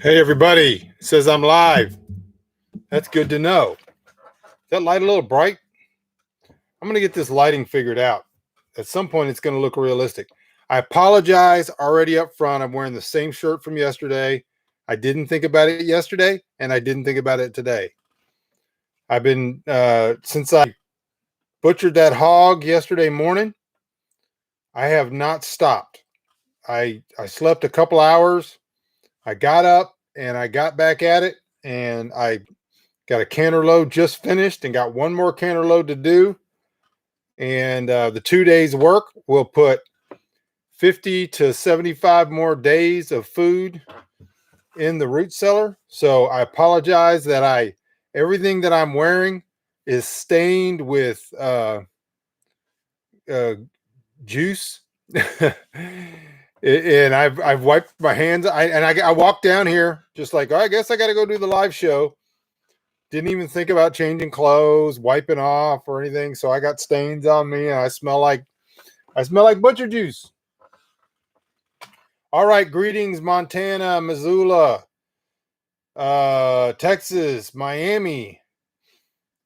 Hey everybody, it says I'm live. That's good to know. Is that light a little bright? I'm going to get this lighting figured out. At some point, it's going to look realistic. I apologize already up front. I'm wearing the same shirt from yesterday. I didn't think about it yesterday, and I didn't think about it today. I've been, since I butchered that hog yesterday morning, I have not stopped. I slept a couple hours. I got up and I got back at it, and I got a canner load just finished and got one more canner load to do. And the 2 days work will put 50 to 75 more days of food in the root cellar. So I apologize that everything that I'm wearing is stained with juice. And I've wiped my hands. I walked down here just like, oh, I guess I got to go do the live show. Didn't even think about changing clothes, wiping off or anything. So I got stains on me and I smell like butcher juice. All right. Greetings, Montana, Missoula, Texas, Miami,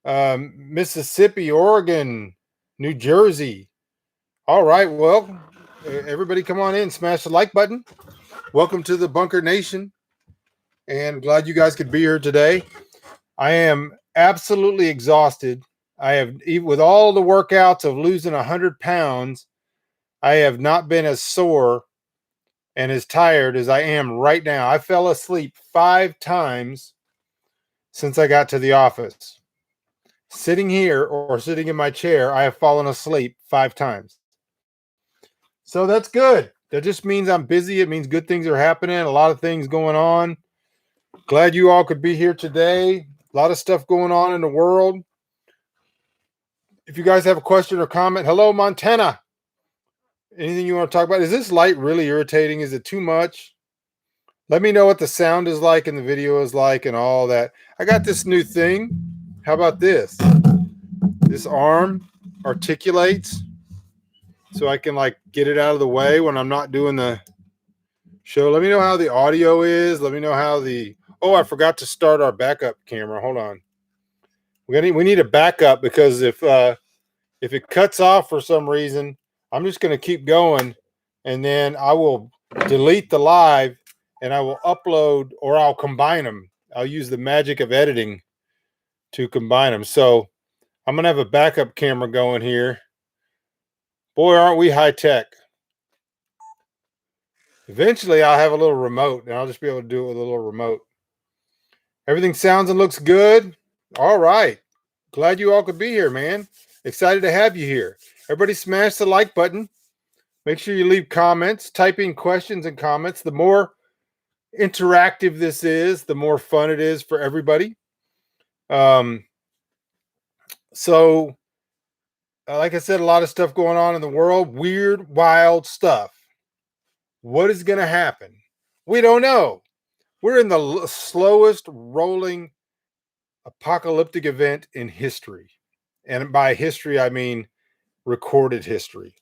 Mississippi, Oregon, New Jersey. All right. Well, everybody come on in, smash the like button. Welcome to the Bunker Nation. And glad you guys could be here today. I am absolutely exhausted. I have, with all the workouts of losing 100 pounds, I have not been as sore and as tired as I am right now. I fell asleep 5 times since I got to the office. Sitting here or sitting in my chair, I have fallen asleep 5 times. So that's good. That just means I'm busy. It means good things are happening. A lot of things going on. Glad you all could be here today. A lot of stuff going on in the world. If you guys have a question or comment, hello, Montana. Anything you want to talk about? Is this light really irritating? Is it too much? Let me know what the sound is like and the video is like and all that. I got this new thing. How about this? This arm articulates so I can like get it out of the way when I'm not doing the show. Let me know how the audio is. Let me know how oh, I forgot to start our backup camera. Hold on. We need a backup because if it cuts off for some reason, I'm just going to keep going, and then I will delete the live and I will upload, or I'll combine them. I'll use the magic of editing to combine them. So I'm going to have a backup camera going here. Boy, aren't we high tech. Eventually I'll have a little remote and I'll just be able to do it with a little remote. Everything sounds and looks good. All right. Glad you all could be here, man. Excited to have you here. Everybody smash the like button. Make sure you leave comments. Type in questions and comments. The more interactive this is, the more fun it is for everybody. So, like I said, a lot of stuff going on in the world. Weird, wild stuff. What is going to happen? We don't know. We're in the slowest rolling apocalyptic event in history. And by history, I mean recorded history.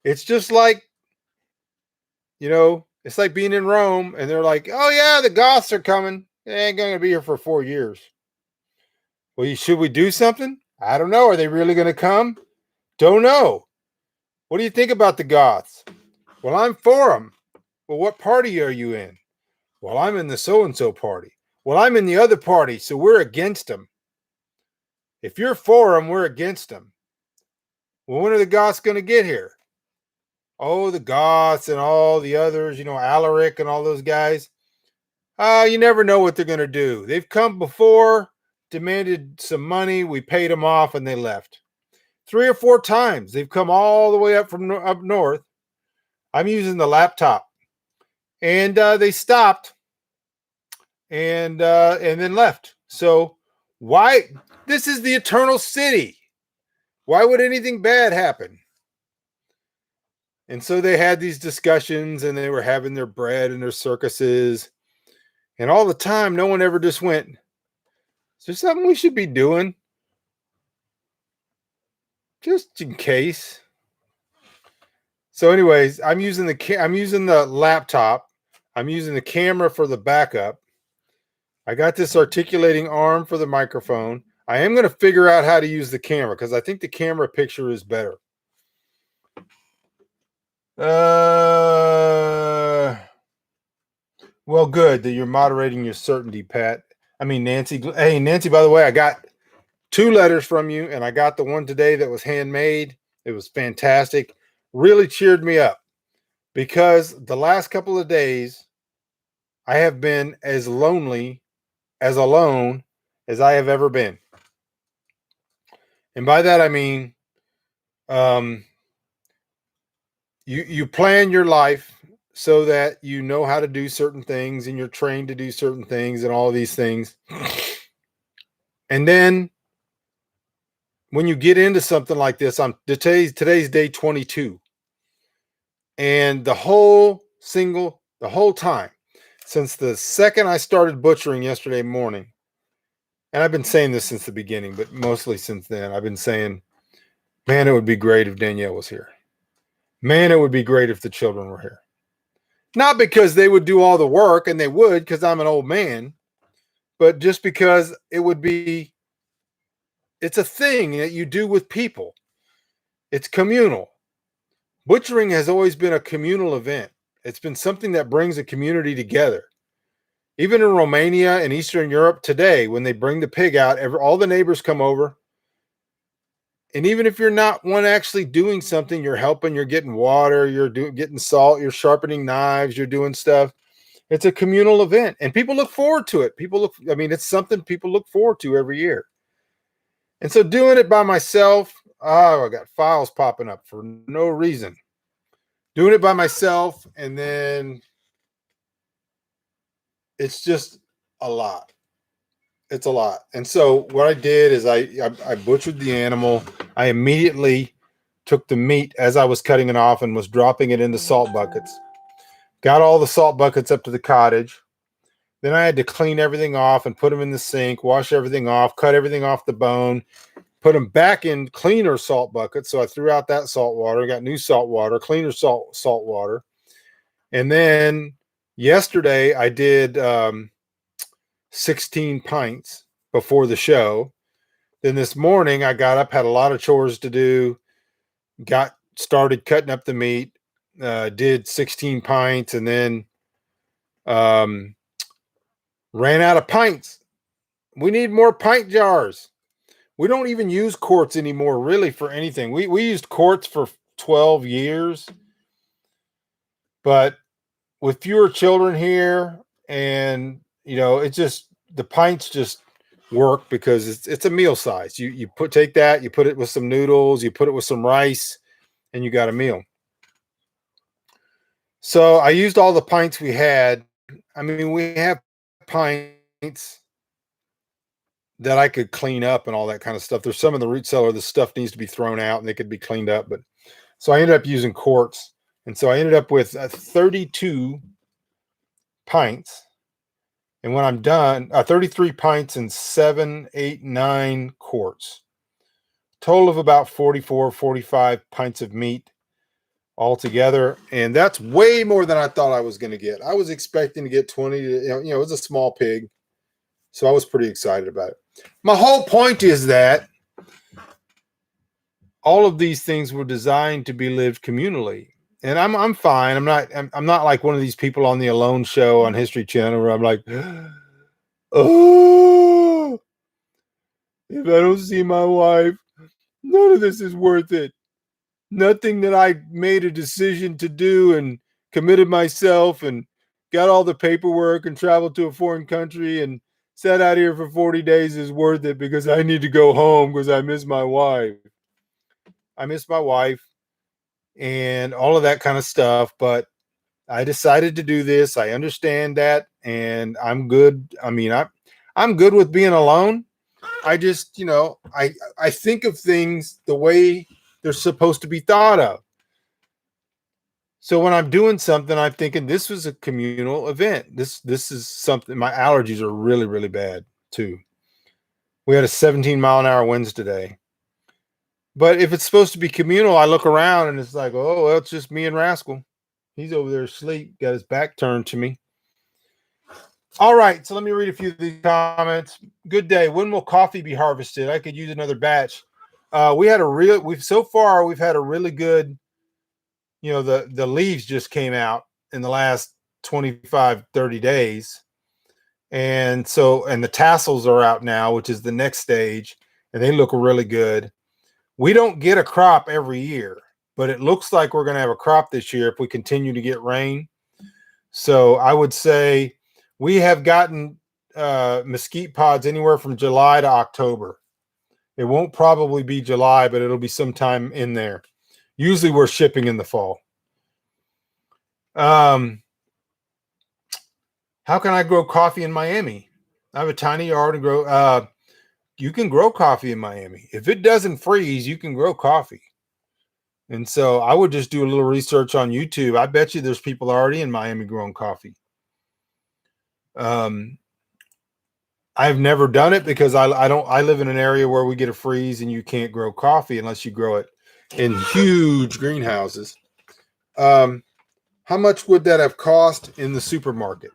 It's just like, it's like being in Rome and they're like, oh yeah, the Goths are coming. They ain't going to be here for 4 years. Well, should we do something? I don't know. Are they really going to come? Don't know. What do you think about the Goths? Well, I'm for them. Well, what party are you in? Well, I'm in the so-and-so party. Well, I'm in the other party, so we're against them. If you're for them, we're against them. Well, when are the Goths going to get here? Oh, the Goths and all the others, Alaric and all those guys. You never know what they're going to do. They've come before, demanded some money. We paid them off and they left. 3 or 4 times. They've come all the way up from up north. I'm using the laptop. And they stopped and then left. So why? This is the eternal city. Why would anything bad happen? And so they had these discussions and they were having their bread and their circuses. And all the time, no one ever just went, is there something we should be doing? Just in case. So anyways, I'm using the laptop. I'm using the camera for the backup. I got this articulating arm for the microphone. I am going to figure out how to use the camera because I think the camera picture is better. Well, good that you're moderating your certainty, Pat. I mean, Nancy. Hey, Nancy, by the way, I got 2 letters from you, and I got the one today that was handmade. It was fantastic. Really cheered me up because the last couple of days I have been as lonely, as alone as I have ever been. And by that, I mean, you plan your life so that you know how to do certain things and you're trained to do certain things and all of these things. And then when you get into something like this, today's day 22. And the whole time since the second I started butchering yesterday morning, and I've been saying this since the beginning, but mostly since then, I've been saying, man, it would be great if Danielle was here. Man, it would be great if the children were here. Not because they would do all the work, and they would because I'm an old man, but just because it's a thing that you do with people. It's communal. Butchering has always been a communal event. It's been something that brings a community together. Even in Romania and Eastern Europe today, when they bring the pig out, all the neighbors come over. And even if you're not one actually doing something, you're helping, you're getting water, getting salt, you're sharpening knives, you're doing stuff. It's a communal event, and people look forward to it. It's something people look forward to every year. And so doing it by myself, I got files popping up for no reason. Doing it by myself, and then it's just a lot. It's a lot. And so what I did is I butchered the animal. I immediately took the meat as I was cutting it off and was dropping it into salt buckets. Got all the salt buckets up to the cottage. Then I had to clean everything off and put them in the sink, wash everything off, cut everything off the bone, put them back in cleaner salt buckets. So I threw out that salt water, got new salt water, cleaner salt water. And then yesterday I did 16 pints before the show. Then this morning I got up, had a lot of chores to do, got started cutting up the meat, did 16 pints, and then ran out of pints. We need more pint jars. We don't even use quarts anymore, really, for anything. We used quarts for 12 years, but with fewer children here, and it's just the pints just work because it's a meal size. You take that, you put it with some noodles, you put it with some rice, and you got a meal. So I used all the pints we had. I mean, we have pints that I could clean up and all that kind of stuff. There's some in the root cellar. The stuff needs to be thrown out and they could be cleaned up. But so I ended up using quarts. And so I ended up with 32 pints. And when I'm done, 33 pints and 7, 8, 9 quarts. Total of about 44, 45 pints of meat altogether. And that's way more than I thought I was going to get. I was expecting to get 20. It was a small pig. So I was pretty excited about it. My whole point is that all of these things were designed to be lived communally. And I'm fine. I'm not like one of these people on the Alone show on History Channel where I'm like, oh, if I don't see my wife, none of this is worth it. Nothing that I made a decision to do and committed myself and got all the paperwork and traveled to a foreign country and sat out here for 40 days is worth it because I need to go home because I miss my wife. I miss my wife and all of that kind of stuff. But I decided to do this. I understand that. And I'm good. I mean, I'm good with being alone. I just, I think of things the way they're supposed to be thought of. So when I'm doing something, I'm thinking this was a communal event. This is something. My allergies are really, really bad too. We had a 17-mile-an-hour winds today. But if it's supposed to be communal, I look around and it's like, oh, well, it's just me and Rascal. He's over there asleep, got his back turned to me. All right, so let me read a few of these comments. Good day. When will coffee be harvested? I could use another batch. We've had a really good, the leaves just came out in the last 25, 30 days. And the tassels are out now, which is the next stage, and they look really good. We don't get a crop every year, but it looks like we're going to have a crop this year if we continue to get rain. So I would say we have gotten mesquite pods anywhere from July to October. It won't probably be July, but it'll be sometime in there. Usually we're shipping in the fall. How can I grow coffee in Miami? I have a tiny yard and grow. You can grow coffee in Miami. If it doesn't freeze, you can grow coffee. And so I would just do a little research on YouTube. I bet you there's people already in Miami growing coffee. I've never done it because I live in an area where we get a freeze and you can't grow coffee unless you grow it in huge greenhouses. How much would that have cost in the supermarket?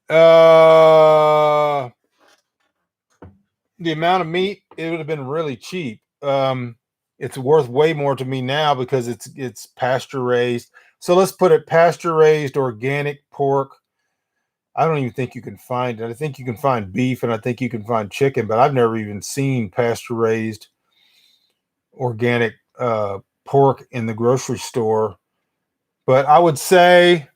The amount of meat, it would have been really cheap. It's worth way more to me now because it's pasture raised. So let's put it pasture raised organic pork. I don't even think you can find it. I think you can find beef and I think you can find chicken, but I've never even seen pasture raised organic pork in the grocery store. But I would say,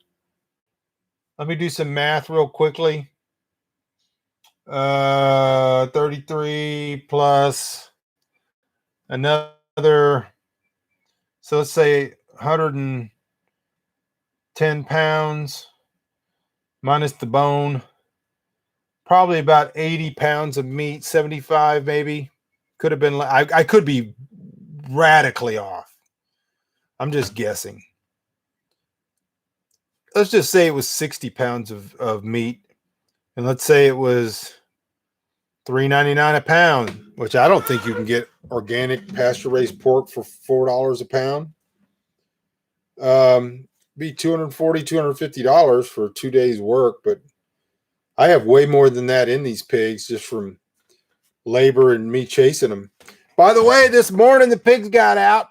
let me do some math real quickly. 33 plus another, so let's say 110 pounds minus the bone, probably about 80 pounds of meat, 75 maybe. Could have been, I could be radically off. I'm just guessing. Let's just say it was 60 pounds of meat. And let's say it was $3.99 a pound, which I don't think you can get organic pasture-raised pork for $4 a pound. Be $240, $250 for 2 days work, but I have way more than that in these pigs just from labor and me chasing them. By the way, this morning the pigs got out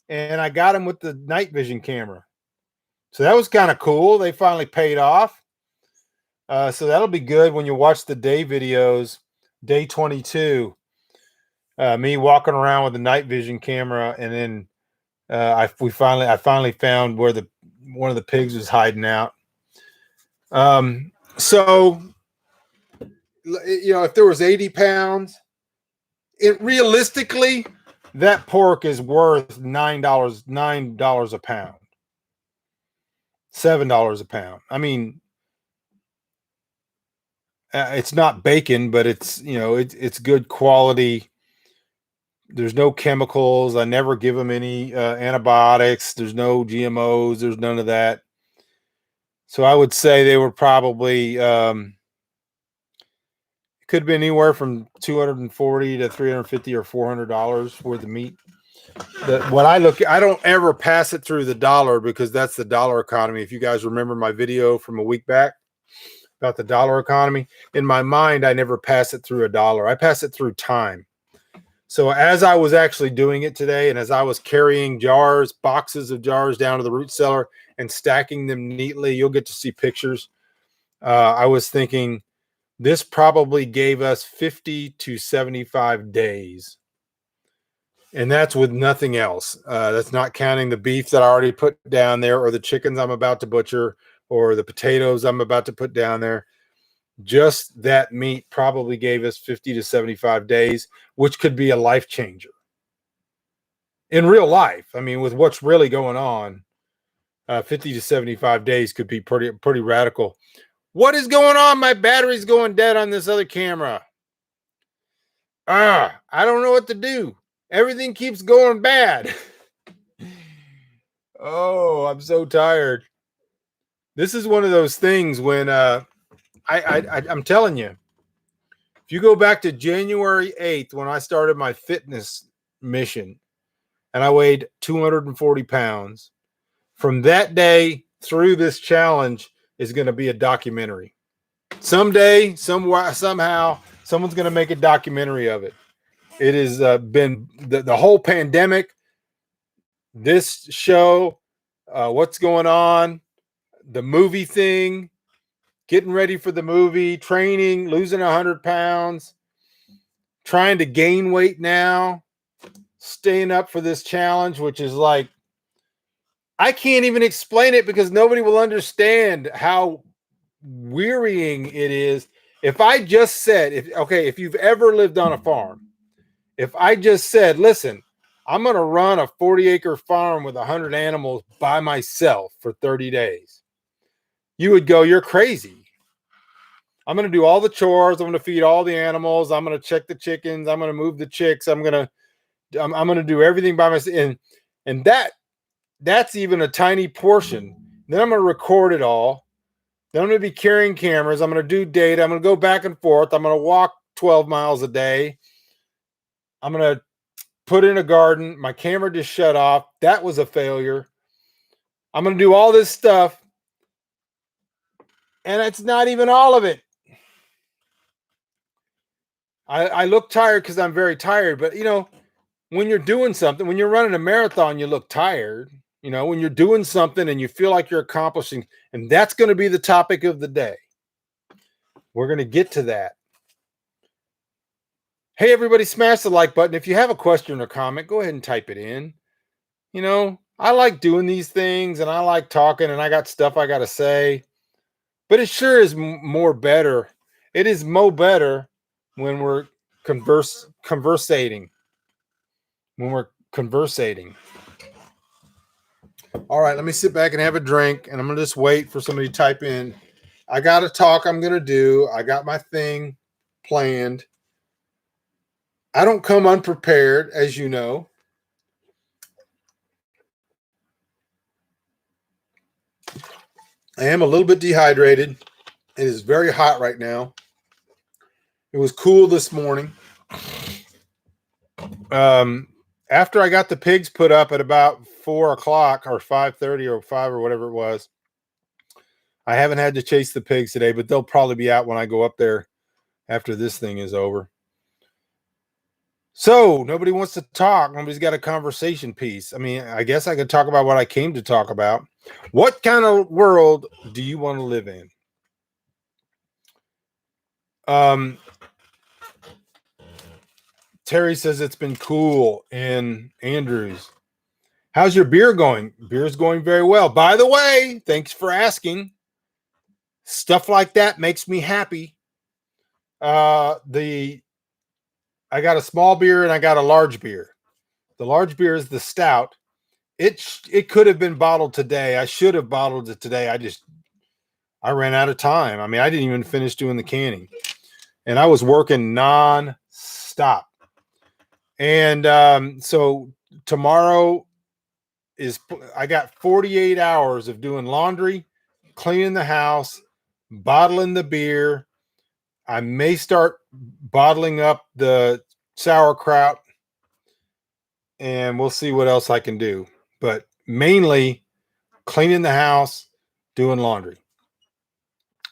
and I got them with the night vision camera. So that was kind of cool. They finally paid off. So that'll be good when you watch the day videos, day 22, me walking around with the night vision camera. And then I finally found where one of the pigs was hiding out. So, if there was 80 pounds, realistically, that pork is worth $9 a pound, $7 a pound. I mean, it's not bacon, but it's good quality. There's no chemicals. I never give them any antibiotics. There's no GMOs. There's none of that. So I would say they were probably could have been anywhere from $240 to $350 or $400 worth of meat. I don't ever pass it through the dollar because that's the dollar economy. If you guys remember my video from a week back about the dollar economy, in my mind, I never pass it through a dollar. I pass it through time. So as I was actually doing it today, and as I was carrying boxes of jars down to the root cellar and stacking them neatly, you'll get to see pictures. I was thinking this probably gave us 50 to 75 days. And that's with nothing else. That's not counting the beef that I already put down there, or the chickens I'm about to butcher, or the potatoes I'm about to put down there. Just that meat probably gave us 50 to 75 days, which could be a life changer. In real life, I mean, with what's really going on, 50 to 75 days could be pretty radical. What is going on? My battery's going dead on this other camera. I don't know what to do. Everything keeps going bad. Oh, I'm so tired. This is one of those things when I'm telling you, if you go back to January 8th, when I started my fitness mission and I weighed 240 pounds, from that day through this challenge, is going to be a documentary. Someday, somehow, someone's going to make a documentary of it. It has been the whole pandemic, this show, what's going on, the movie thing, getting ready for the movie, training, losing 100 pounds, trying to gain weight now, staying up for this challenge, which is like, I can't even explain it because nobody will understand how wearying it is. If I just said, if you've ever lived on a farm, if I just said, listen, I'm going to run a 40-acre farm with 100 animals by myself for 30 days, you would go, you're crazy. I'm going to do all the chores. I'm going to feed all the animals. I'm going to check the chickens. I'm going to move the chicks. I'm going to do everything by myself. And that's even a tiny portion. Then I'm going to record it all. Then I'm going to be carrying cameras. I'm going to do data. I'm going to go back and forth. I'm going to walk 12 miles a day. I'm going to put in a garden. My camera just shut off. That was a failure. I'm going to do all this stuff. And it's not even all of it. I look tired because I'm very tired. But, when you're doing something, when you're running a marathon, you look tired. When you're doing something and you feel like you're accomplishing, and that's going to be the topic of the day. We're going to get to that. Hey, everybody, smash the like button. If you have a question or comment, go ahead and type it in. I like doing these things and I like talking and I got stuff I got to say, but it sure is better. It is better when we're conversating. All right, let me sit back and have a drink, and I'm going to just wait for somebody to type in. I got a talk I'm going to do. I got my thing planned. I don't come unprepared, as you know. I am a little bit dehydrated. It is very hot right now. It was cool this morning. After I got the pigs put up at about 4 o'clock or 5:30 or 5 or whatever it was, I haven't had to chase the pigs today, but they'll probably be out when I go up there after this thing is over. So nobody wants to talk. Nobody's got a conversation piece. I mean, I guess I could talk about what I came to talk about. What kind of world do you want to live in? Terry says it's been cool in Andrews. How's your beer going? Beer's going very well. By the way, thanks for asking. Stuff like that makes me happy. I got a small beer and I got a large beer. The large beer is the stout. It could have been bottled today. I should have bottled it today. I ran out of time. I mean, I didn't even finish doing the canning. And I was working non-stop. And so tomorrow I got 48 hours of doing laundry, cleaning the house, bottling the beer. I may start bottling up the sauerkraut, and we'll see what else I can do. But mainly cleaning the house, doing laundry.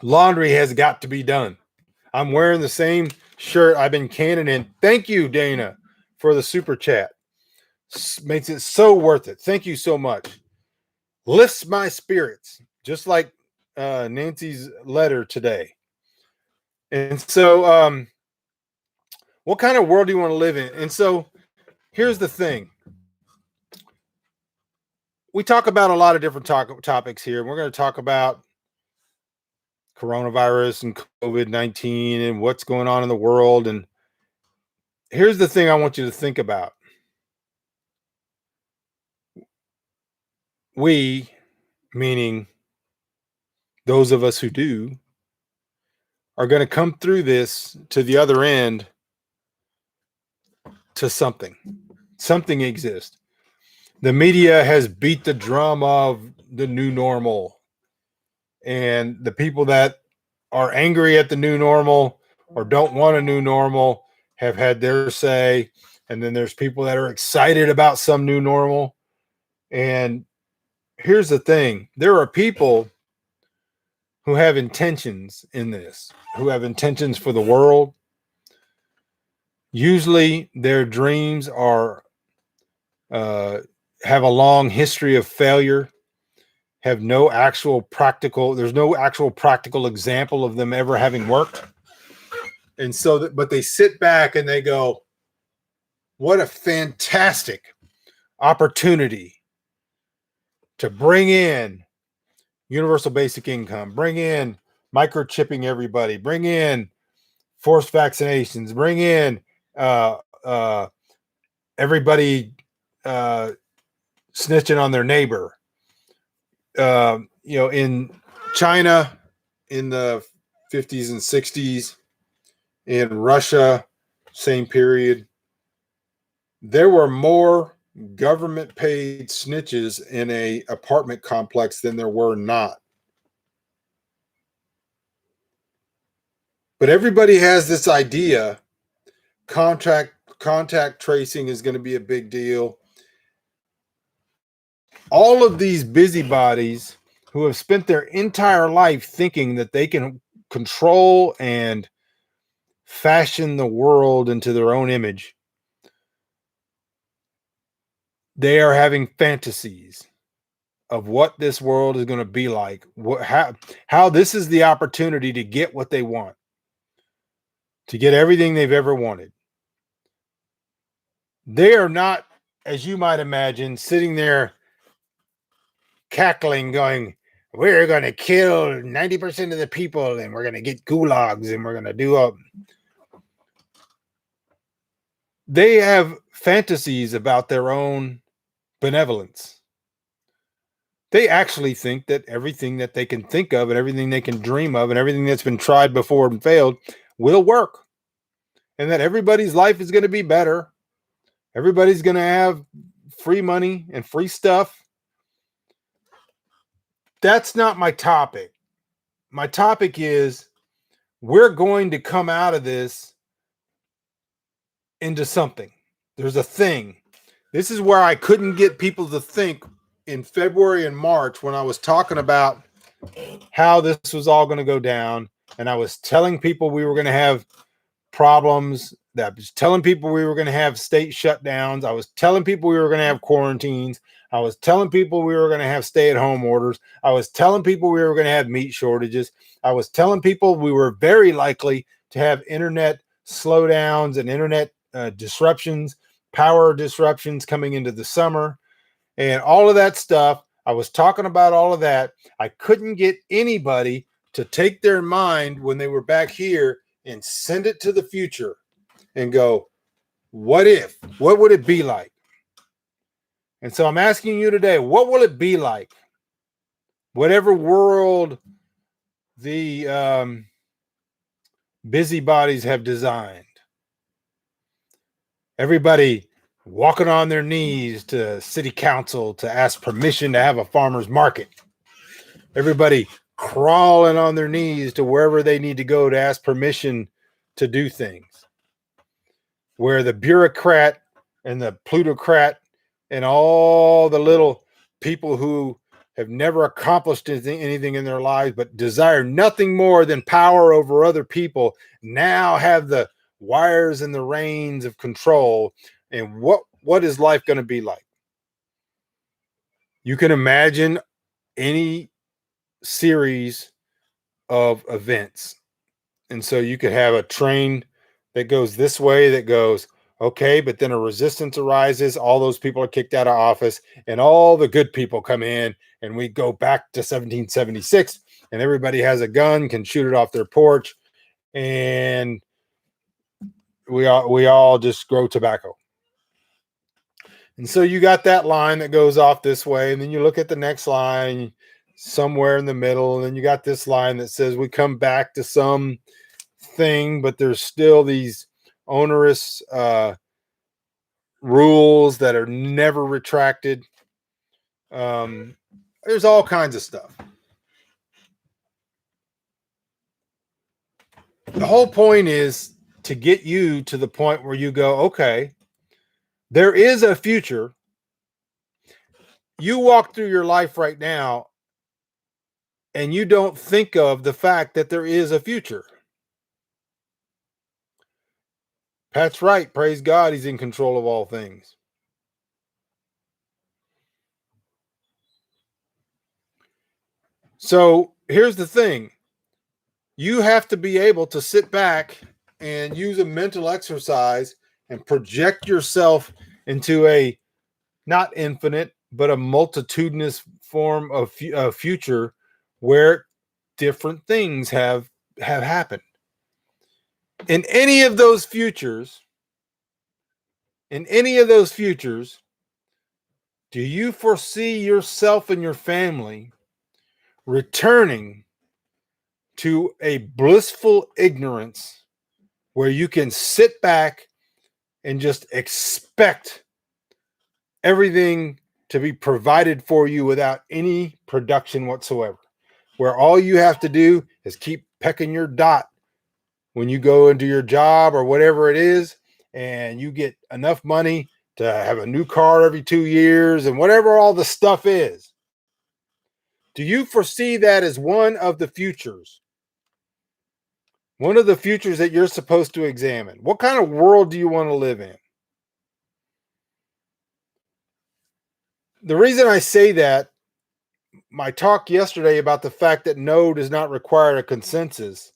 Laundry has got to be done. I'm wearing the same shirt I've been canning in. Thank you, Dana, for the super chat. Makes it so worth it. Thank you so much. Lifts my spirits, just like Nancy's letter today. And so, what kind of world do you want to live in? And so, here's the thing. We talk about a lot of different topics here. We're going to talk about coronavirus and COVID-19 and what's going on in the world. And here's the thing I want you to think about. We, meaning those of us who do, are going to come through this to the other end to something. Something exists. The media has beat the drum of the new normal. And the people that are angry at the new normal or don't want a new normal have had their say. And then there's people that are excited about some new normal. And here's the thing. There are people who have intentions in this, who have intentions for the world. Usually their dreams are have a long history of failure, have no actual practical, there's no actual practical example of them ever having worked. And so, but they sit back and they go, what a fantastic opportunity to bring in universal basic income, bring in microchipping everybody, bring in forced vaccinations, bring in everybody snitching on their neighbor. In China in the 50s and 60s, in Russia, same period, there were more government paid snitches in a apartment complex than there were not. But everybody has this idea contact tracing is going to be a big deal. All of these busybodies who have spent their entire life thinking that they can control and fashion the world into their own image, they are having fantasies of what this world is going to be like, how this is the opportunity to get what they want, to get everything they've ever wanted. They are not, as you might imagine, sitting there cackling, going, we're going to kill 90% of the people and we're going to get gulags and we're going to do a... They have fantasies about their own benevolence. They actually think that everything that they can think of and everything they can dream of and everything that's been tried before and failed will work. And that everybody's life is going to be better. Everybody's going to have free money and free stuff. That's not my topic. My topic is we're going to come out of this into something. There's a thing. This is where I couldn't get people to think in February and March when I was talking about how this was all going to go down. And I was telling people we were going to have problems. That was telling people we were going to have state shutdowns. I was telling people we were going to have quarantines. I was telling people we were going to have stay-at-home orders. I was telling people we were going to have meat shortages. I was telling people we were very likely to have internet slowdowns and internet disruptions, power disruptions coming into the summer, and all of that stuff. I was talking about all of that. I couldn't get anybody to take their mind when they were back here and send it to the future and go, what if? What would it be like? And so I'm asking you today, what will it be like? Whatever world the busybodies have designed. Everybody walking on their knees to city council to ask permission to have a farmer's market. Everybody crawling on their knees to wherever they need to go to ask permission to do things. Where the bureaucrat and the plutocrat and all the little people who have never accomplished anything in their lives but desire nothing more than power over other people now have the wires and the reins of control. And what is life going to be like? You can imagine any series of events. And so you could have a train that goes this way that goes, okay, but then a resistance arises. All those people are kicked out of office and all the good people come in and we go back to 1776 and everybody has a gun, can shoot it off their porch. And we all just grow tobacco. And so you got that line that goes off this way. And then you look at the next line somewhere in the middle. And then you got this line that says we come back to some thing, but there's still these onerous rules that are never retracted. There's all kinds of stuff. The whole point is to get you to the point where you go, okay, there is a future. You walk through your life right now and you don't think of the fact that there is a future. Pat's right. Praise God, he's in control of all things. So here's the thing. You have to be able to sit back and use a mental exercise and project yourself into a not infinite, but a multitudinous form of future where different things have happened. In any of those futures, do you foresee yourself and your family returning to a blissful ignorance where you can sit back and just expect everything to be provided for you without any production whatsoever, where all you have to do is keep pecking your dot when you go into your job or whatever it is, and you get enough money to have a new car every 2 years and whatever all the stuff is? Do you foresee that as one of the futures? One of the futures that you're supposed to examine? What kind of world do you want to live in? The reason I say that, my talk yesterday about the fact that no does not require a consensus,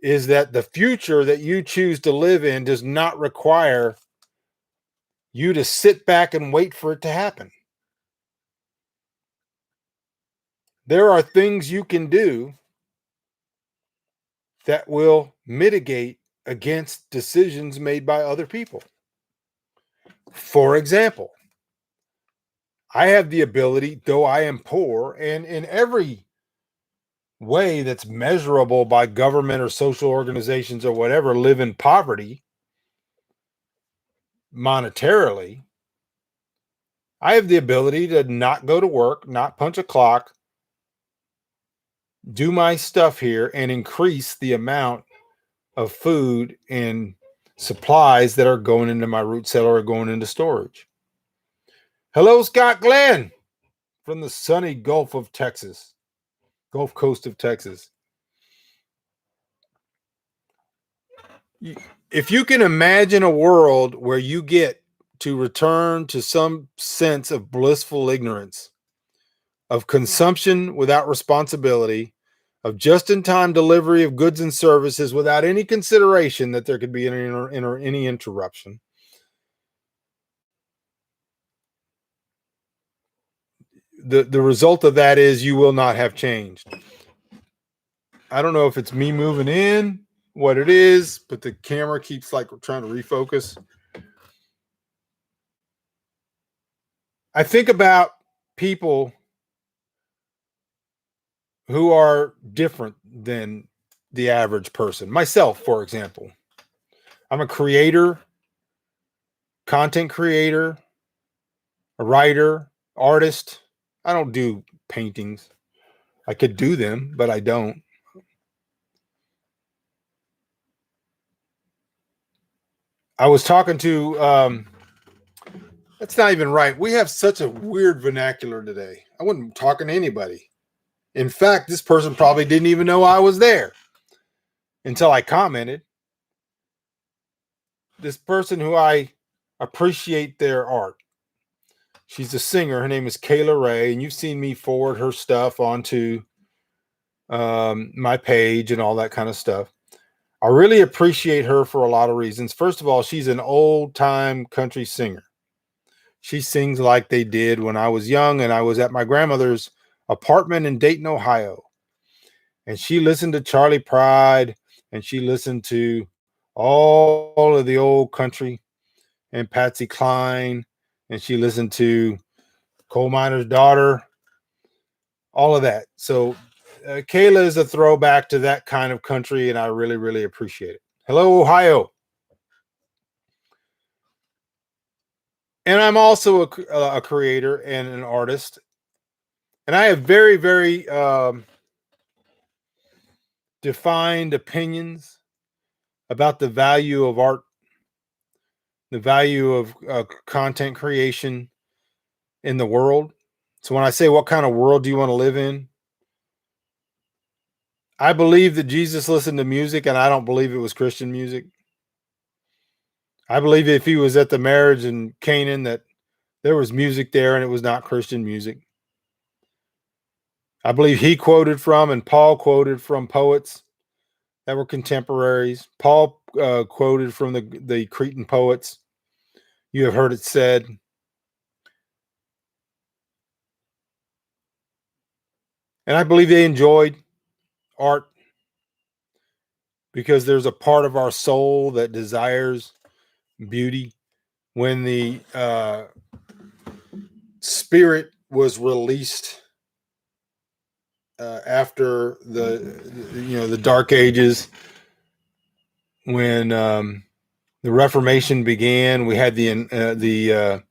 is that the future that you choose to live in does not require you to sit back and wait for it to happen. There are things you can do that will mitigate against decisions made by other people. For example, I have the ability, though I am poor, and in every way that's measurable by government or social organizations or whatever, live in poverty monetarily. I have the ability to not go to work, not punch a clock, do my stuff here, and increase the amount of food and supplies that are going into my root cellar or going into storage. Hello, Scott Glenn from the sunny Gulf Coast of Texas. If you can imagine a world where you get to return to some sense of blissful ignorance, of consumption without responsibility, of just-in-time delivery of goods and services without any consideration that there could be any interruption, the result of that is you will not have changed. I don't know if it's me moving in, what it is, but the camera keeps like trying to refocus. I think about people who are different than the average person. Myself, for example, I'm a creator, content creator, a writer, artist. I don't do paintings. I could do them, but I don't. I was talking to, that's not even right. We have such a weird vernacular today. I wasn't talking to anybody. In fact, this person probably didn't even know I was there until I commented. This person who I appreciate their art. She's a singer. Her name is Kayla Ray, and you've seen me forward her stuff onto my page and all that kind of stuff. I really appreciate her for a lot of reasons. First of all, she's an old-time country singer. She sings like they did when I was young and I was at my grandmother's apartment in Dayton, Ohio. And she listened to Charlie Pride, and she listened to all of the old country and Patsy Cline, and she listened to Coal Miner's Daughter, all of that. So Kayla is a throwback to that kind of country, and I really, really appreciate it. Hello, Ohio. And I'm also a creator and an artist. And I have very, very defined opinions about the value of art, the value of content creation in the world. So when I say what kind of world do you want to live in, I believe that Jesus listened to music, and I don't believe it was Christian music. I believe if he was at the marriage in Canaan, that there was music there and it was not Christian music. I believe he quoted from and Paul quoted from poets that were contemporaries. Paul quoted from the Cretan poets. You have heard it said. And I believe they enjoyed art because there's a part of our soul that desires beauty. When the spirit was released after the Dark Ages, when the Reformation began, we had the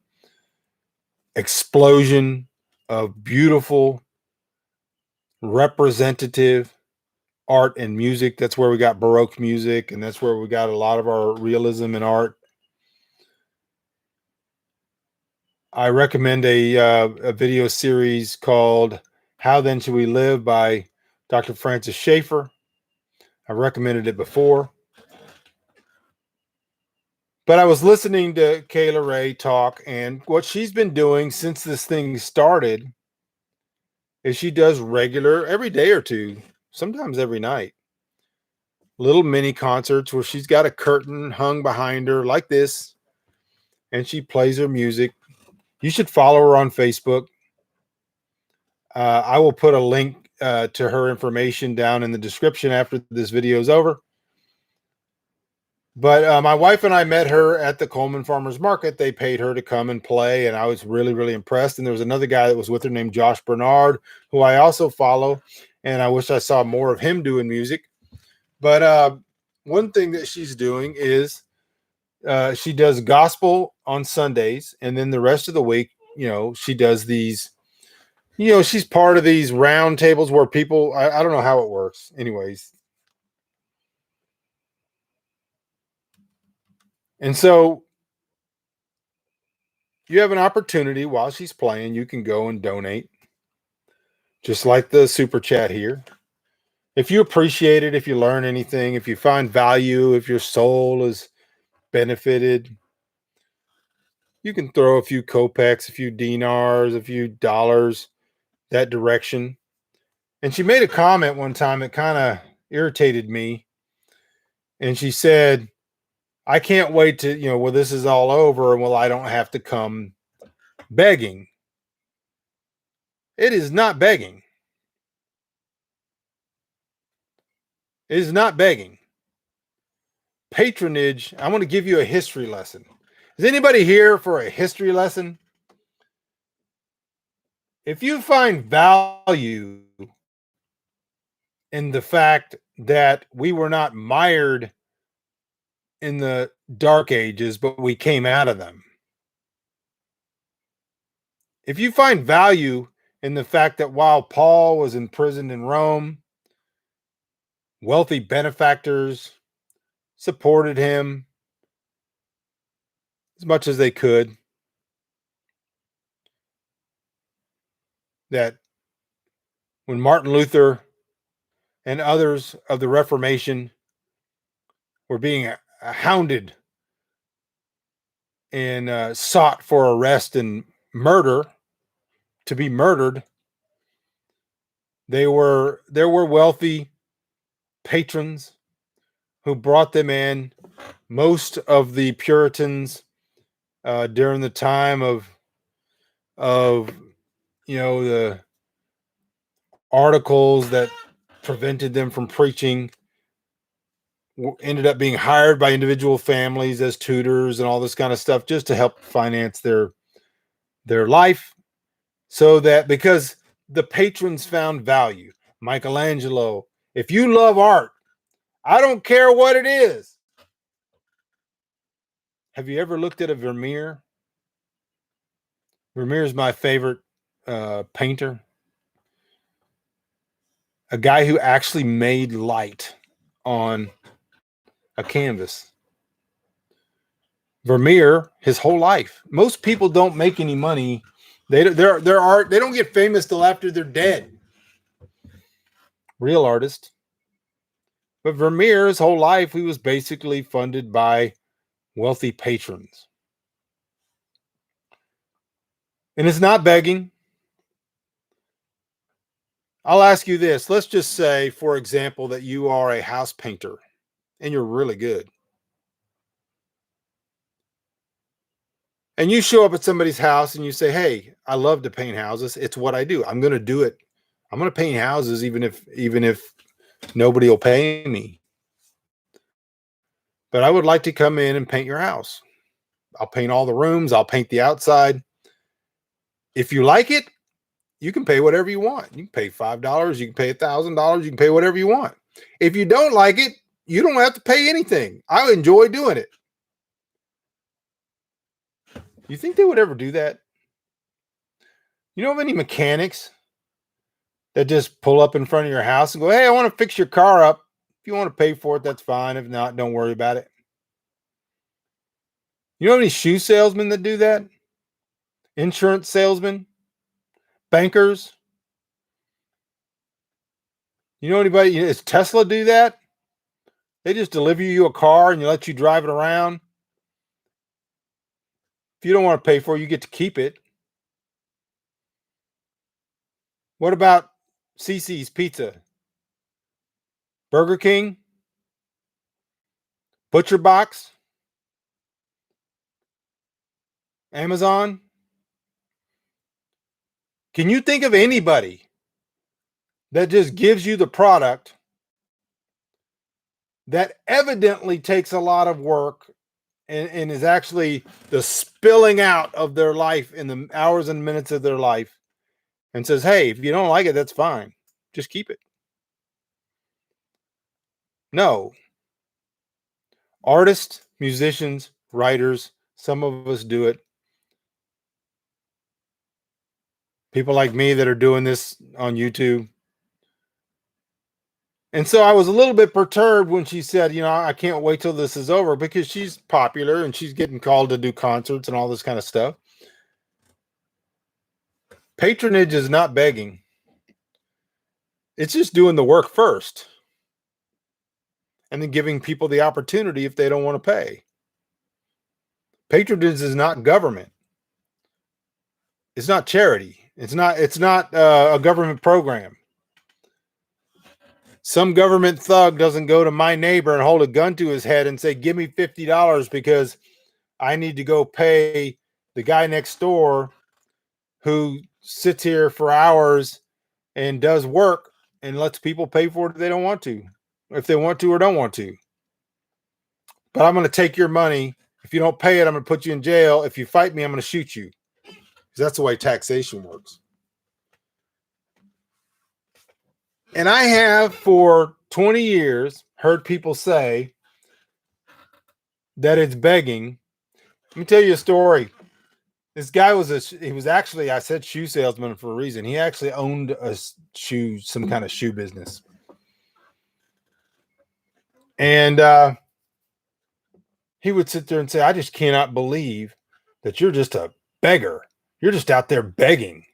explosion of beautiful, representative art and music. That's where we got Baroque music, and that's where we got a lot of our realism in art. I recommend a video series called How Then Should We Live by Dr. Francis Schaeffer. I recommended it before. But I was listening to Kayla Ray talk, and what she's been doing since this thing started is she does regular, every day or two, sometimes every night, little mini concerts where she's got a curtain hung behind her like this, and she plays her music. You should follow her on Facebook. I will put a link to her information down in the description after this video is over. But my wife and I met her at the Coleman Farmers Market. They paid her to come and play, and I was really, really impressed. And there was another guy that was with her named Josh Bernard, who I also follow, and I wish I saw more of him doing music. But one thing that she's doing is she does gospel on Sundays, and then the rest of the week, she does these, she's part of these round tables where people, I don't know how it works. Anyways. And so you have an opportunity while she's playing, you can go and donate, just like the super chat here. If you appreciate it, if you learn anything, if you find value, if your soul is benefited, you can throw a few kopecks, a few dinars, a few dollars that direction. And she made a comment one time that kind of irritated me. And she said, I can't wait to, well, this is all over and well, I don't have to come begging. It is not begging. It is not begging. Patronage. I want to give you a history lesson. Is anybody here for a history lesson? If you find value in the fact that we were not mired in the dark ages, but we came out of them. If you find value in the fact that while Paul was imprisoned in Rome, wealthy benefactors supported him as much as they could, that when Martin Luther and others of the Reformation were being hounded and sought for arrest and murder, to be murdered, there were wealthy patrons who brought them in. Most of the Puritans during the time of the articles that prevented them from preaching ended up being hired by individual families as tutors and all this kind of stuff just to help finance their life, so that because the patrons found value. Michelangelo, if you love art, I don't care what it is. Have you ever looked at a Vermeer? Vermeer is my favorite painter. A guy who actually made light on a canvas. Vermeer, his whole life. Most people don't make any money. Their art, they don't get famous till after they're dead. Real artists, But Vermeer, his whole life, he was basically funded by wealthy patrons. And it's not begging. I'll ask you this. Let's just say, for example, that you are a house painter and you're really good. And you show up at somebody's house and you say, "Hey, I love to paint houses. It's what I do. I'm going to do it. I'm going to paint houses even if nobody will pay me. But I would like to come in and paint your house. I'll paint all the rooms, I'll paint the outside. If you like it, you can pay whatever you want. You can pay $5, you can pay $1,000, you can pay whatever you want. If you don't like it, you don't have to pay anything. I enjoy doing it." You think they would ever do that? You know of any mechanics that just pull up in front of your house and go, "Hey, I want to fix your car up. If you want to pay for it, that's fine. If not, don't worry about it." You know any shoe salesmen that do that? Insurance salesmen? Bankers? You know anybody? Does Tesla do that? They just deliver you a car and you let you drive it around. If you don't want to pay for it, you get to keep it. What about CC's Pizza? Burger King? Butcher Box? Amazon? Can you think of anybody that just gives you the product that evidently takes a lot of work and is actually the spilling out of their life in the hours and minutes of their life and says, "Hey, if you don't like it, that's fine. Just keep it"? No. Artists, musicians, writers, some of us do it. People like me that are doing this on YouTube. And so I was a little bit perturbed when she said, "I can't wait till this is over," because she's popular and she's getting called to do concerts and all this kind of stuff. Patronage is not begging. It's just doing the work first and then giving people the opportunity if they don't want to pay. Patronage is not government. It's not charity. It's not a government program. Some government thug doesn't go to my neighbor and hold a gun to his head and say, "Give me $50 because I need to go pay the guy next door who sits here for hours and does work and lets people pay for it if they don't want to, if they want to or don't want to. But I'm going to take your money. If you don't pay it, I'm going to put you in jail. If you fight me, I'm going to shoot you." Because that's the way taxation works. And I have for 20 years heard people say that it's begging. Let me tell you a story. This guy he was actually, I said shoe salesman for a reason. He actually owned some kind of shoe business. And he would sit there and say, "I just cannot believe that you're just a beggar. You're just out there begging."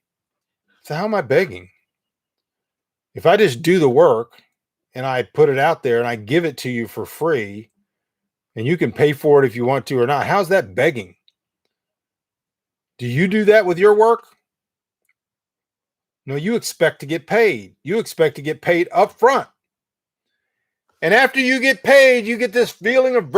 So how am I begging? If I just do the work and I put it out there and I give it to you for free and you can pay for it if you want to or not, how's that begging? Do you do that with your work? No, you expect to get paid. You expect to get paid up front. And after you get paid, you get this feeling of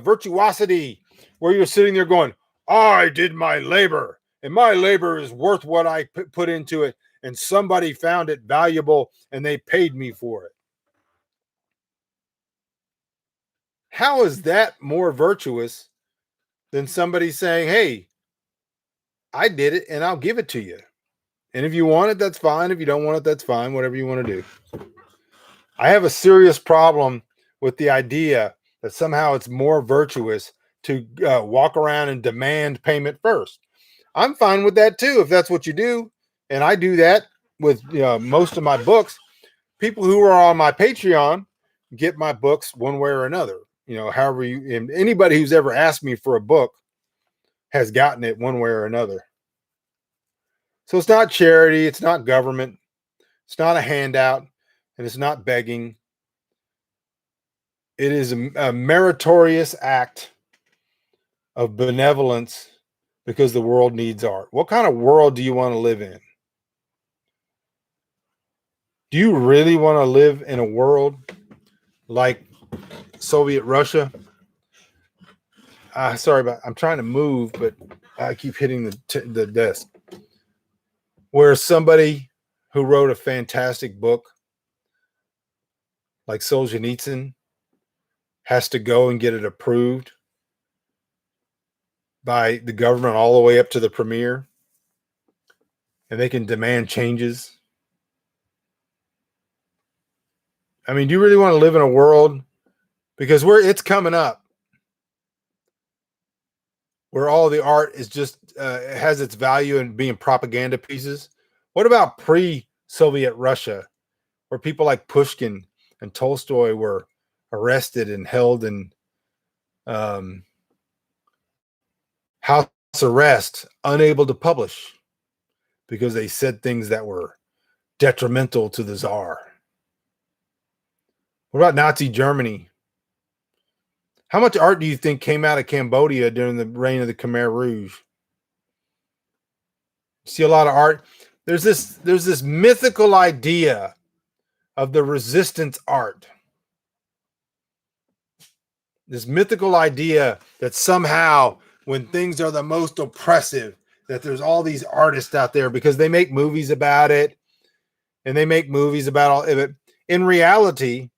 virtuosity where you're sitting there going, "I did my labor and my labor is worth what I put into it. And somebody found it valuable and they paid me for it." How is that more virtuous than somebody saying, "Hey, I did it and I'll give it to you. And if you want it, that's fine. If you don't want it, that's fine. Whatever you want to do." I have a serious problem with the idea that somehow it's more virtuous to walk around and demand payment first. I'm fine with that too, if that's what you do. And I do that with most of my books. People who are on my Patreon get my books one way or another. However and anybody who's ever asked me for a book has gotten it one way or another. So it's not charity, it's not government, it's not a handout, and it's not begging. It is a meritorious act of benevolence because the world needs art. What kind of world do you want to live in? Do you really want to live in a world like Soviet Russia? I'm trying to move, but I keep hitting the desk. Where somebody who wrote a fantastic book like Solzhenitsyn has to go and get it approved by the government all the way up to the premier, and they can demand changes. I mean, do you really want to live in a world, because it's coming up, where all the art is just has its value in being propaganda pieces? What about pre-Soviet Russia, where people like Pushkin and Tolstoy were arrested and held in house arrest, unable to publish because they said things that were detrimental to the Tsar? What about Nazi Germany? How much art do you think came out of Cambodia during the reign of the Khmer Rouge? See a lot of art. There's this mythical idea of the resistance art. This mythical idea that somehow when things are the most oppressive, that there's all these artists out there because they make movies about it, and they make movies about all of it. In reality,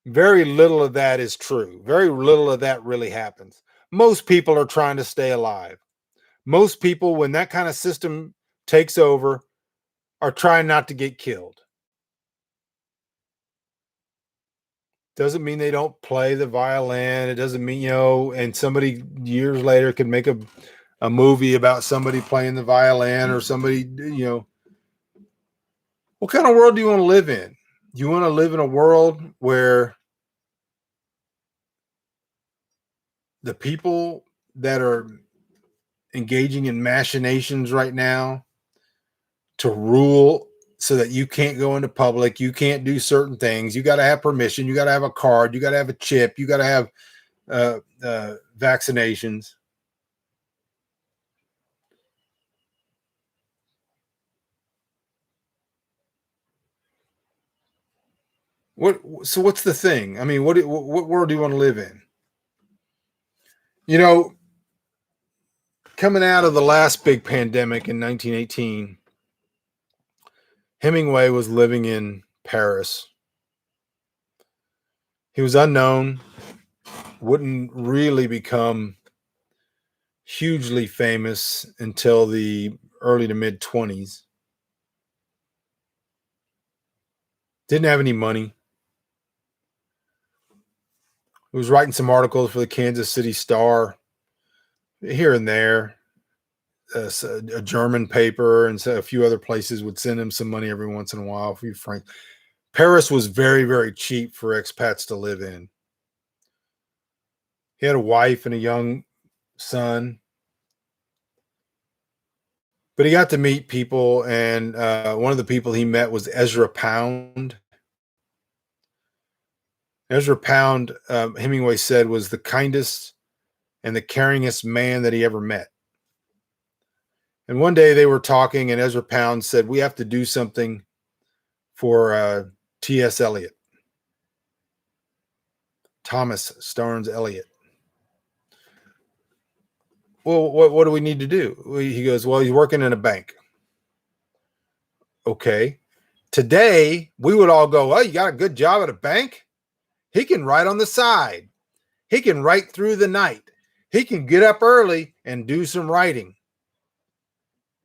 very little of that is true. Very little of that really happens. Most people are trying to stay alive. Most people, when that kind of system takes over, are trying not to get killed. Doesn't mean they don't play the violin. It doesn't mean, and somebody years later could make a movie about somebody playing the violin or somebody, What kind of world do you want to live in? Do you want to live in a world where the people that are engaging in machinations right now to rule so that you can't go into public, you can't do certain things, you got to have permission, you got to have a card, you got to have a chip, you got to have vaccinations? So what's the thing? I mean, what world do you want to live in? Coming out of the last big pandemic in 1918, Hemingway was living in Paris. He was unknown, wouldn't really become hugely famous until the early to mid 20s. Didn't have any money. He was writing some articles for the Kansas City Star here and there. A German paper and so a few other places would send him some money every once in a while. A few francs. Paris was very, very cheap for expats to live in. He had a wife and a young son, but he got to meet people, and one of the people he met was Ezra Pound. Ezra Pound, Hemingway said, was the kindest and the caringest man that he ever met. And one day they were talking, and Ezra Pound said, "We have to do something for T.S. Eliot, Thomas Starnes Eliot." Well, what do we need to do? He goes, "Well, he's working in a bank." Okay. Today, we would all go, "Oh, you got a good job at a bank? He can write on the side. He can write through the night. He can get up early and do some writing."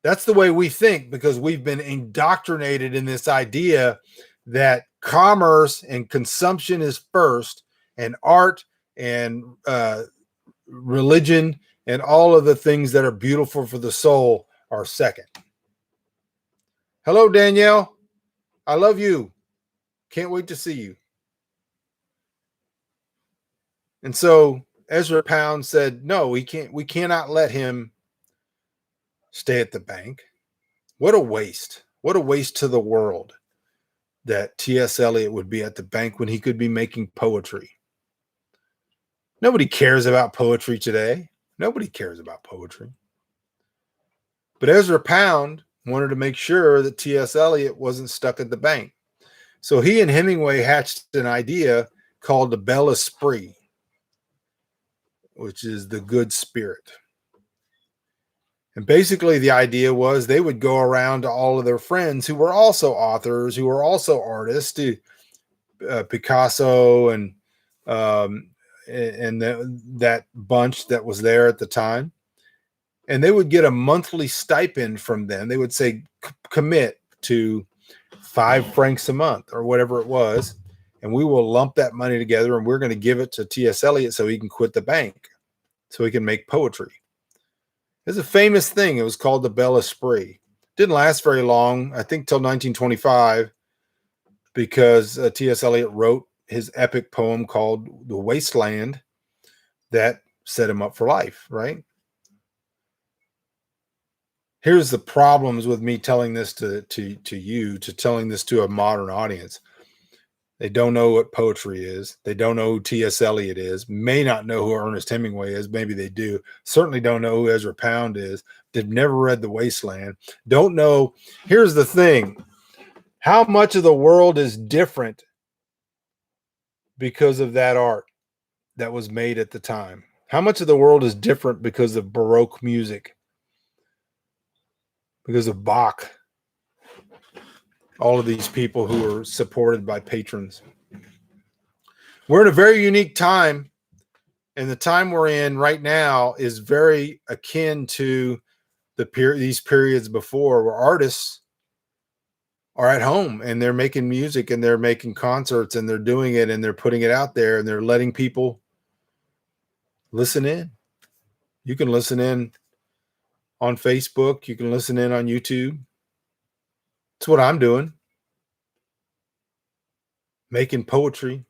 That's the way we think, because we've been indoctrinated in this idea that commerce and consumption is first, and art and religion and all of the things that are beautiful for the soul are second. Hello, Danielle. I love you. Can't wait to see you. And so Ezra Pound said, "No, we cannot let him stay at the bank. What a waste. What a waste to the world. that T.S. Eliot would be at the bank when he could be making poetry. Nobody cares about poetry today. Nobody cares about poetry. But Ezra Pound wanted to make sure that T.S. Eliot wasn't stuck at the bank. So he and Hemingway hatched an idea called the Bel Esprit, which is the good spirit. And basically the idea was they would go around to all of their friends who were also authors, who were also artists, to Picasso and that bunch that was there at the time. And they would get a monthly stipend from them. They would say, commit to 5 francs a month or whatever it was. And we will lump that money together and we're going to give it to T.S. Eliot so he can quit the bank, so he can make poetry. It's a famous thing. It was called the Bel Esprit. Didn't last very long, I think till 1925, because T.S. Eliot wrote his epic poem called The Wasteland that set him up for life, right? Here's the problems with me telling this to telling this to a modern audience. They don't know what poetry is. They don't know who T.S. Eliot is. May not know who Ernest Hemingway is. Maybe they do. Certainly don't know who Ezra Pound is. They've never read The Wasteland. Don't know. Here's the thing. How much of the world is different because of that art that was made at the time? How much of the world is different because of Baroque music? Because of Bach? All of these people who are supported by patrons. We're in a very unique time, and the time we're in right now is very akin to these periods before, where artists are at home and they're making music and they're making concerts and they're doing it and they're putting it out there and they're letting people listen in. You can listen in on Facebook. You can listen in on YouTube. That's what I'm doing. Making poetry.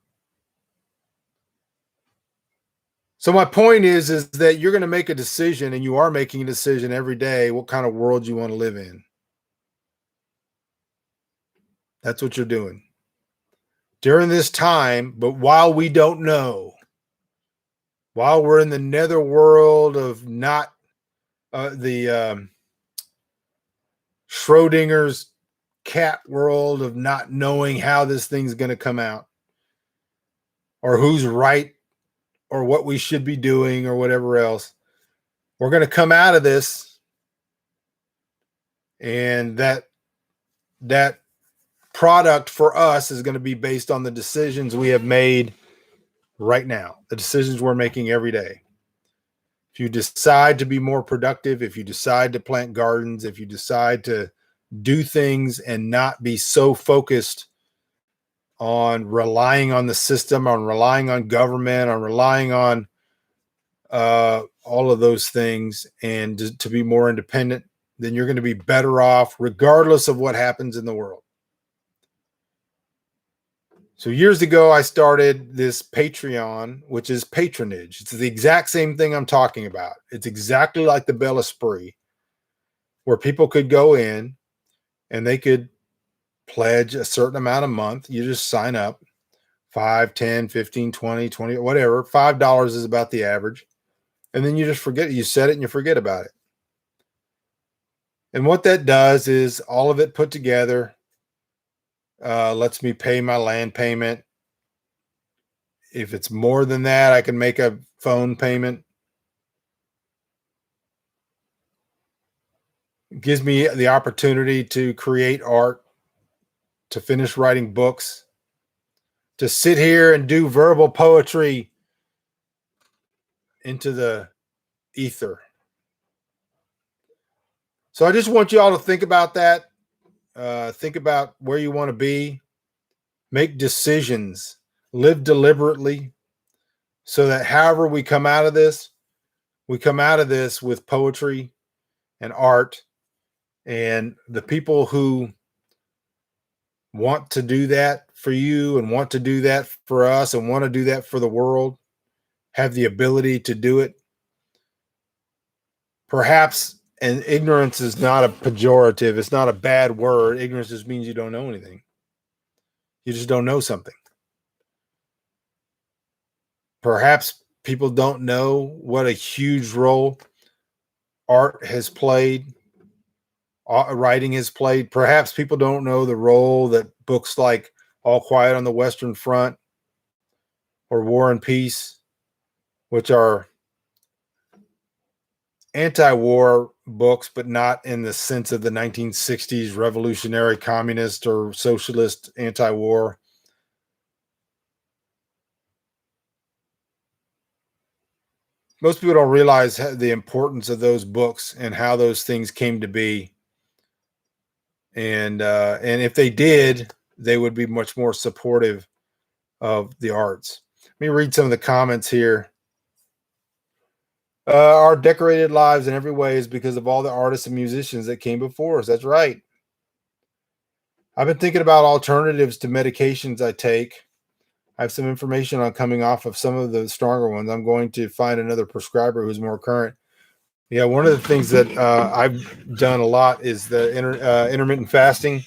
So my point is that you're going to make a decision, and you are making a decision every day, what kind of world you want to live in. That's what you're doing during this time. But while we don't know, while we're in the netherworld of not Schrodinger's cat world of not knowing how this thing's going to come out, or who's right, or what we should be doing, or whatever else, we're going to come out of this, and that product for us is going to be based on the decisions we have made right now, the decisions we're making every day. If you decide to be more productive, if you decide to plant gardens, if you decide to do things and not be so focused on relying on the system, on relying on government, on relying on all of those things, and to be more independent, then you're going to be better off regardless of what happens in the world. So years ago, I started this Patreon, which is Patronage. It's the exact same thing I'm talking about. It's exactly like the Bel Esprit, where people could go in and they could pledge a certain amount a month. You just sign up, 5, 10, 15, 20, whatever. $5 is about the average. And then you just forget it. You set it and you forget about it. And what that does is all of it put together lets me pay my land payment. If it's more than that, I can make a phone payment. It gives me the opportunity to create art, to finish writing books, to sit here and do verbal poetry into the ether. So I just want you all to think about that. Think about where you want to be. Make decisions. Live deliberately, so that however we come out of this with poetry and art. And the people who want to do that for you and want to do that for us and want to do that for the world have the ability to do it. Perhaps, and ignorance is not a pejorative. It's not a bad word. Ignorance just means you don't know anything. You just don't know something. Perhaps people don't know what a huge role art has played, writing has played. Perhaps people don't know the role that books like All Quiet on the Western Front or War and Peace, which are anti-war books, but not in the sense of the 1960s revolutionary communist or socialist anti-war. Most people don't realize the importance of those books and how those things came to be. And if they did, they would be much more supportive of the arts. Let me read some of the comments here. Our decorated lives in every way is because of all the artists and musicians that came before us. That's right. I've been thinking about alternatives to medications I take. I have some information on coming off of some of the stronger ones. I'm going to find another prescriber who's more current. Yeah, one of the things that I've done a lot is the intermittent fasting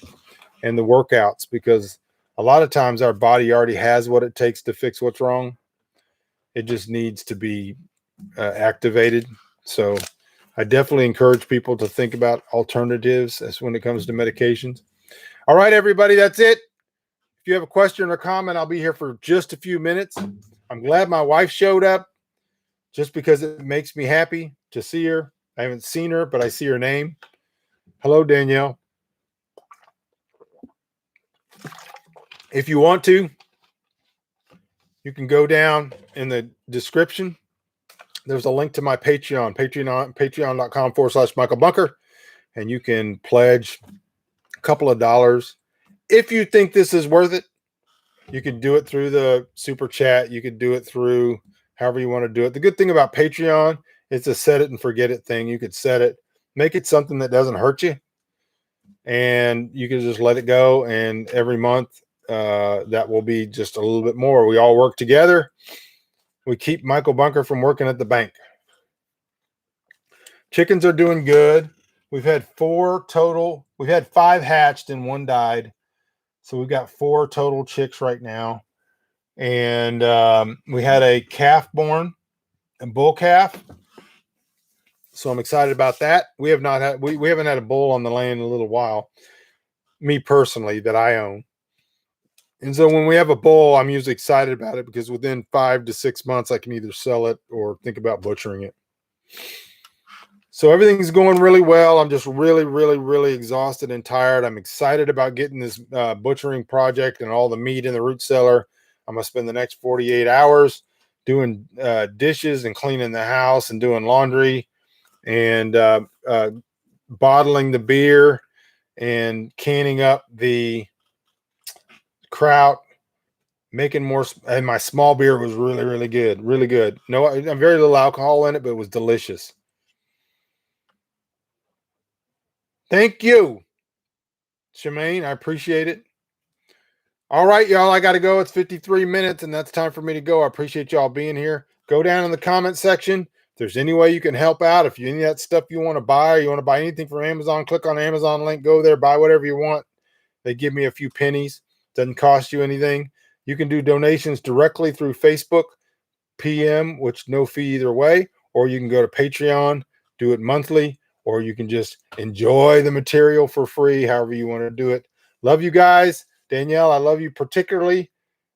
and the workouts, because a lot of times our body already has what it takes to fix what's wrong. It just needs to be activated. So I definitely encourage people to think about alternatives as when it comes to medications. All right, everybody, that's it. If you have a question or comment, I'll be here for just a few minutes. I'm glad my wife showed up, just because it makes me happy to see her. I haven't seen her, but I see her name. Hello, Danielle. If you want to, you can go down in the description. There's a link to my patreon.com/Michael Bunker, and you can pledge a couple of dollars. If you think this is worth it, you could do it through the super chat. You could do it through however you want to do it. The good thing about Patreon is a set it and forget it thing. You could set it, make it something that doesn't hurt you, and you can just let it go. And every month, that will be just a little bit more. We all work together. We keep Michael Bunker from working at the bank. Chickens are doing good. We've had 4 total. We've had 5 hatched and 1 died. So we've got 4 total chicks right now. And we had a calf born, a bull calf. So I'm excited about that. We haven't had a bull on the land in a little while, me personally, that I own. And so when we have a bull, I'm usually excited about it, because within 5 to 6 months, I can either sell it or think about butchering it. So everything's going really well. I'm just really, really, really exhausted and tired. I'm excited about getting this butchering project and all the meat in the root cellar. I'm going to spend the next 48 hours doing dishes and cleaning the house and doing laundry and bottling the beer and canning up the kraut, making more. And my small beer was really, really good. Really good. No, very little alcohol in it, but it was delicious. Thank you, Shemaine. I appreciate it. All right, y'all. I got to go. It's 53 minutes, and that's time for me to go. I appreciate y'all being here. Go down in the comment section. If there's any way you can help out, if you any of that stuff you want to buy, or you want to buy anything from Amazon, click on the Amazon link. Go there, buy whatever you want. They give me a few pennies. Doesn't cost you anything. You can do donations directly through Facebook, PM, which no fee either way, or you can go to Patreon, do it monthly, or you can just enjoy the material for free, however you want to do it. Love you guys. Danielle, I love you particularly,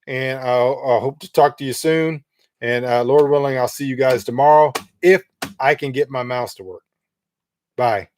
and I hope to talk to you soon. And Lord willing, I'll see you guys tomorrow if I can get my mouse to work. Bye.